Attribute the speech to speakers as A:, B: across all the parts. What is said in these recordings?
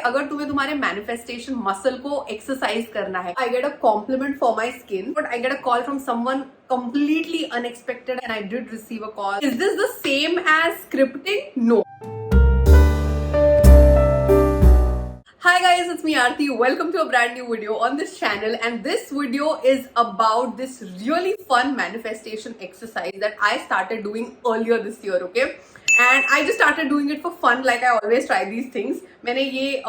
A: अगर तुम्हें तुम्हारे मैनिफेस्टेशन मसल को एक्सरसाइज करना है, I get a compliment for my skin, but I get a call from someone completely unexpected and I did receive a call. Is this the same as scripting? No. Hi guys, it's me Aarti. Welcome to a brand new video on this channel, and this video is about this really fun manifestation exercise that I started doing earlier this year, okay? And I just started doing it for fun, like I always try these things. मैंने ये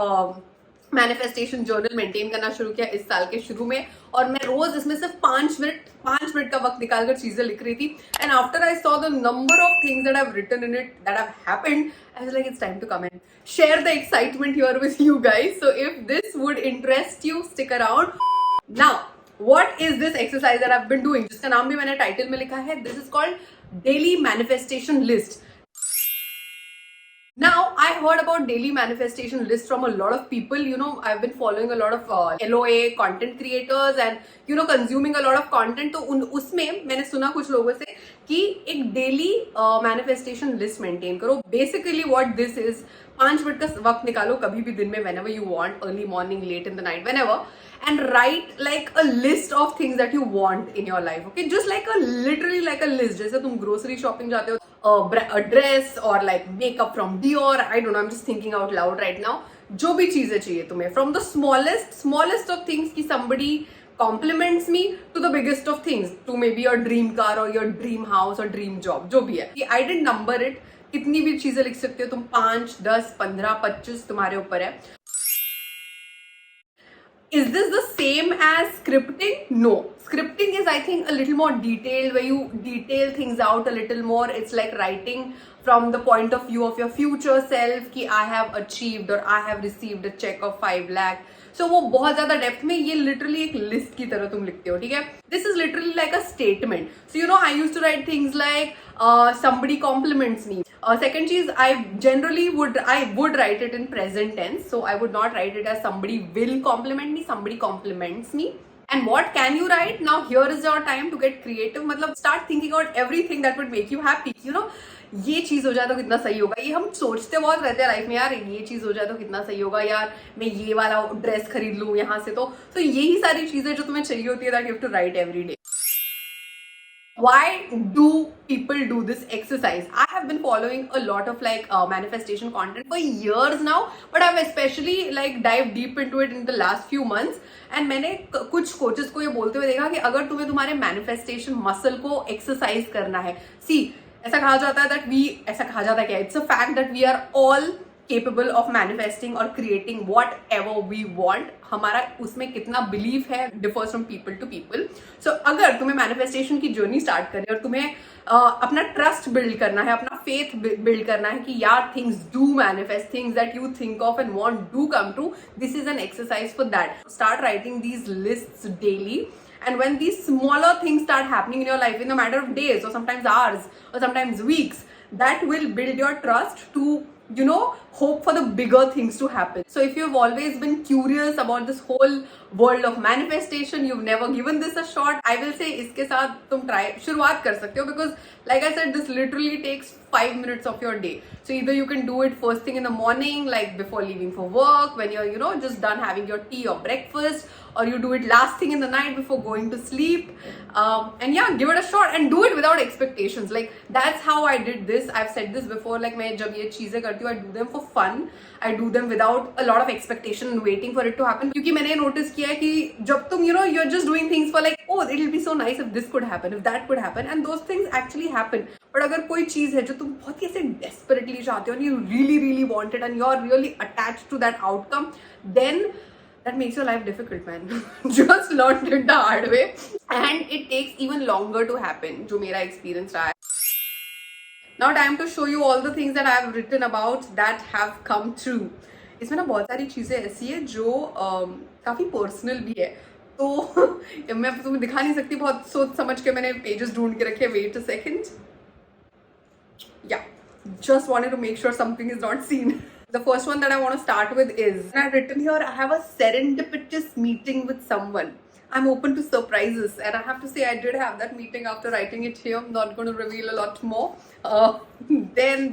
A: manifestation journal maintain करना शुरू किया इस साल के शुरू में, और मैं रोज इसमें सिर्फ 5 मिनट का वक्त निकालकर चीजें लिख रही थी. And after I saw the number of things that I have written in it that have happened, I was like it's time to come and share the excitement here with you guys. So if this would interest you, stick around. Now what is this exercise that I have been doing, जिसका नाम भी मैंने title में लिखा है. This is called daily manifestation list. Now, I heard about daily manifestation list from a lot of people. You know, I've been following a lot of LOA content creators and, you know, consuming a lot of content. तो उसमें मैंने सुना कुछ लोगों से कि एक daily manifestation list maintain करो. Basically what this is, 5 minute का वक्त निकालो कभी भी दिन में, whenever you want, early morning, late in the night, whenever, and write like a list of things that you want in your life. Okay, just like a literally like a list. जैसे तुम grocery shopping जाते हो, a dress or like makeup from Dior, I don't know, I'm just thinking out loud right now. जो भी चीजें चाहिए तुम्हें, from the smallest of things कि somebody compliments me to the biggest of things, to maybe your dream car or your dream house or dream job, जो भी है. I didn't number it. कितनी भी चीजें लिख सकते हो तुम, 5, 10, 15, 25, तुम्हारे ऊपर है. Is this the same as scripting? No. Scripting is, I think, a little more detailed, where you detail things out a little more. It's like writing from the point of view of your future self कि I have achieved or I have received a check of 5 lakh. So वो बहुत ज्यादा depth में, ये literally एक list की तरह तुम लिखते हो, ठीक है. This is literally like a statement. So you know, I used to write things like somebody compliments me. Second cheese, I would write it in present tense, so I would not write it as somebody will compliment me, somebody compliments me. And what can you write? Now here is your time to get creative. मतलब start thinking about everything that would make you happy. You know, ये चीज हो जाए तो कितना सही होगा. ये हम सोचते बहुत रहते हैं लाइफ में, यार ये चीज हो जाए तो कितना सही होगा, यार मैं ये वाला ड्रेस खरीद लूं यहाँ से. तो यही सारी चीजें जो तुम्हें चाहिए होती है, that you have to write every day. Why do people do this exercise? I have been following a lot of like manifestation content for years now, but I've especially like dived deep into it in the last few months. And मैंने कुछ coaches को ये बोलते हुए देखा कि अगर तुम्हें तुम्हारे मैनिफेस्टेशन मसल को एक्सरसाइज करना है, ऐसा कहा जाता है ऐसा कहा जाता है क्या, it's a fact that we are all capable of manifesting or creating whatever we want. हमारा उसमें कितना बिलीफ है differs from people to people. So अगर तुम्हें manifestation की जर्नी स्टार्ट करनी है और तुम्हें अपना ट्रस्ट बिल्ड करना है, अपना फेथ बिल्ड करना है कि यार things do manifest, things that you think of and want do come true, this is an exercise for that. Start writing these lists daily. And when these smaller things start happening in your life in a matter of days or sometimes hours or sometimes weeks, that will build your trust to, you know, hope for the bigger things to happen. So if you've always been curious about this whole world of manifestation, you've never given this a shot, I will say इसके साथ तुम शुरुआत कर सकते हो, because like I said, this literally takes 5 minutes of your day. So either you can do it first thing in the morning, like before leaving for work, when you're, you know, just done having your tea or breakfast, or you do it last thing in the night before going to sleep. And yeah, give it a shot and do it without expectations. Like that's how I did this. I've said this before, like मैं जब ये चीजें करती हूँ, I do them for fun. I do them without a lot of expectation and waiting for it to happen. क्योंकि मैंने notice किया है कि जब तुम, you know, you're just doing things for like, oh, it'll be so nice if this could happen, if that could happen, and those things actually happen. But अगर कोई चीज है जो तुम बहुत ही ऐसे desperately चाहते हो, and you really want it, and you're really attached to that outcome, then that makes your life difficult, man. Just learned it the hard way, and it takes even longer to happen. जो मेरा experience रहा है. Now time to show you all the things that I have written about that have come true. इसमें ना बहुत सारी चीजें ऐसी है जो काफी पर्सनल भी है, तो मैं तुम्हें दिखा नहीं सकती. बहुत सोच समझ के मैंने पेजेस ढूंढ के रखे. Wait a second. Yeah, just wanted to make sure something is not seen. The first one that I want to start with is, I've written here, I have a serendipitous meeting with someone. I'm open to surprises, and I have to say I did have that meeting after writing it here. I'm not going to reveal a lot more. Then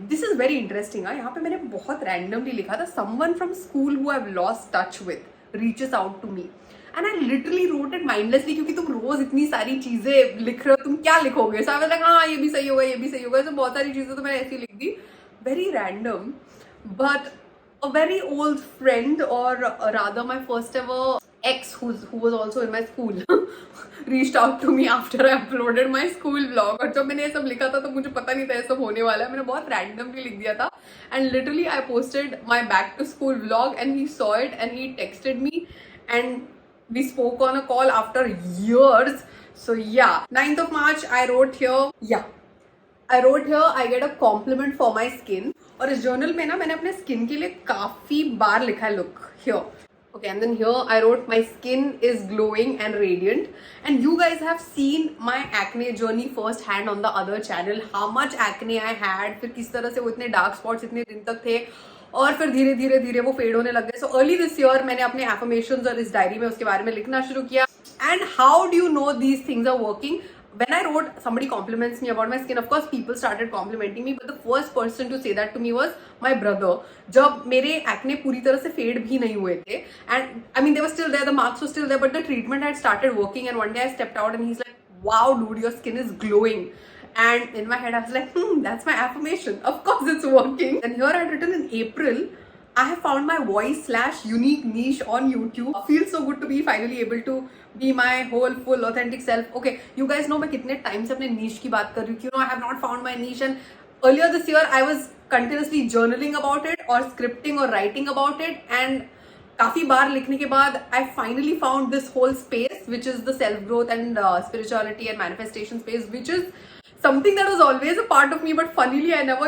A: this is very interesting. यहाँ पे मैंने बहुत randomly लिखा था someone from school who I've lost touch with reaches out to me. And I literally wrote it mindlessly क्योंकि तुम रोज इतनी सारी चीजें लिख रहे हो, तुम क्या लिखोगे? So I was like, हाँ ये भी सही होगा, ये भी सही होगा. So बहुत सारी चीजें तो मैंने ऐसी लिख दी, very random, but a very old friend, or rather my first ever ex who was also in my school reached out to me after I uploaded my school vlog. और जब मैंने ये सब लिखा था तो मुझे पता नहीं था ये सब होने वाला है, मैंने बहुत randomly लिख दिया था. And literally I posted my back to school vlog and he saw it and he texted me and we spoke on a call after years. So yeah, 9th of March I wrote here, I get a compliment for my skin. और इस journal में ना मैंने अपने skin के लिए काफी बार लिखा है look here. Okay, and then here I wrote my skin is glowing and radiant. And you guys have seen my acne journey first hand on the other channel. How much acne I had, फिर किस तरह से वो इतने dark spots इतने दिन तक थे और फिर धीरे धीरे धीरे वो फेड होने लग गए. So early this year मैंने अपने affirmations और इस डायरी में उसके बारे में लिखना शुरू किया. And how do you know these things are working? When I wrote, somebody compliments me about my skin. Of course, people started complimenting me, but the first person to say that to me was my brother. जब मेरे acne पूरी तरह से fade भी नहीं हुए थे, and I mean they were still there, the marks were still there, but the treatment had started working. And one day I stepped out, and he's like, "Wow, dude, your skin is glowing." And in my head, I was like, that's my affirmation. Of course, it's working. And here I had written in April, I have found my voice/unique niche on YouTube. It feels so good to be finally able to be my whole full authentic self. Okay, you guys know मैं कितने time से अपने niche की बात कर रही हूँ. You know, I have not found my niche, and earlier this year I was continuously journaling about it or scripting or writing about it, and काफी बार लिखने के बाद I finally found this whole space, which is the self growth and spirituality and manifestation space, which is something that was always a part of me, but funnily I never,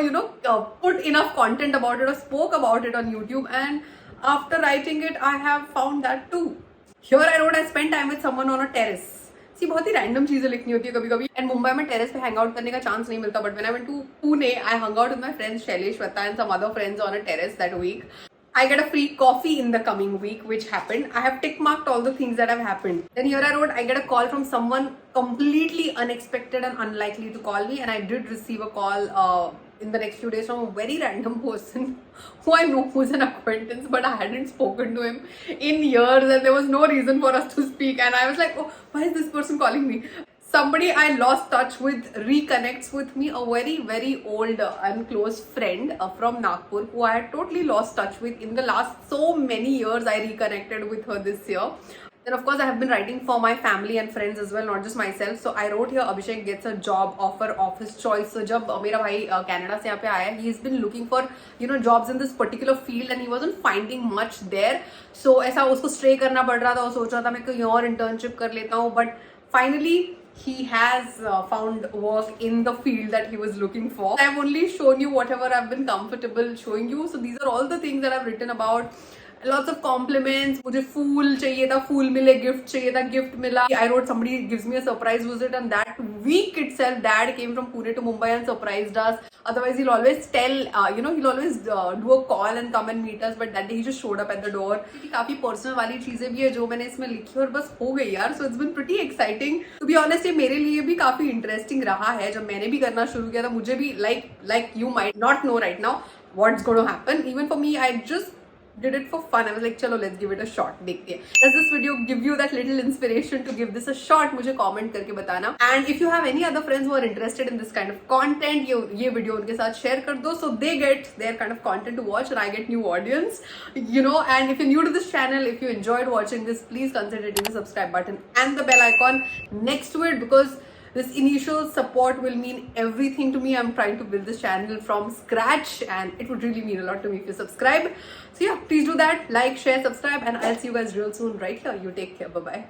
A: put enough content about it or spoke about it on YouTube. And after writing it, I have found that too. Here I wrote, I spent time with someone on a terrace. See, बहुत ही random चीजें लिखनी होती है कभी कभी. And Mumbai में terrace पे hang out करने का chance नहीं मिलता. But when I went to Pune, I hung out with my friends Shailesh, Shweta and some other friends on a terrace that week. I get a free coffee in the coming week, which happened. I have tick marked all the things that have happened. Then here I wrote, I get a call from someone completely unexpected and unlikely to call me. And I did receive a call in the next few days from a very random person who I know who's an acquaintance, but I hadn't spoken to him in years and there was no reason for us to speak. And I was like, oh, why is this person calling me? Somebody I lost touch with reconnects with me, a very, very old and close friend from Nagpur who I had totally lost touch with in the last so many years. I reconnected with her this year. Then of course I have been writing for my family and friends as well, not just myself. So I wrote here, Abhishek gets a job offer of his choice. So जब मेरा भाई Canada से यहाँ पे आया, he's been looking for jobs in this particular field and he wasn't finding much there. So ऐसा उसको stray करना पड़ रहा था, वो सोच रहा था मैं कहीं और internship कर लेता हूँ. But finally he has found work in the field that he was looking for. I've only shown you whatever I've been comfortable showing you. So these are all the things that I've written about. Lots of compliments. मुझे फूल चाहिए था, फूल मिले. Gift चाहिए था, gift मिला. I wrote somebody gives me a surprise visit, and that week itself dad came from Pune to Mumbai and surprised us. Otherwise he'll always tell, he'll always do a call and come and meet us, but that day he just showed up at the door. काफी personal वाली चीजें भी है जो मैंने इसमें लिखी और बस हो गई यार. So it's been pretty exciting. To be honest, ये मेरे लिए भी काफी interesting रहा है. जब मैंने भी करना शुरू किया था, मुझे भी like you might not know right now what's going to happen. Even for me, I just did it for fun. I was like, chalo, let's give it a shot. देखते हैं. Does this video give you that little inspiration to give this a shot? मुझे comment करके बताना. And if you have any other friends who are interested in this kind of content, ये video उनके साथ share कर दो, so they get their kind of content to watch and I get new audience. And if you're new to this channel, if you enjoyed watching this, please consider hitting the subscribe button and the bell icon next to it, because this initial support will mean everything to me. I'm trying to build this channel from scratch and it would really mean a lot to me if you subscribe. So yeah, please do that. Like, share, subscribe, and I'll see you guys real soon right here. You take care. Bye-bye.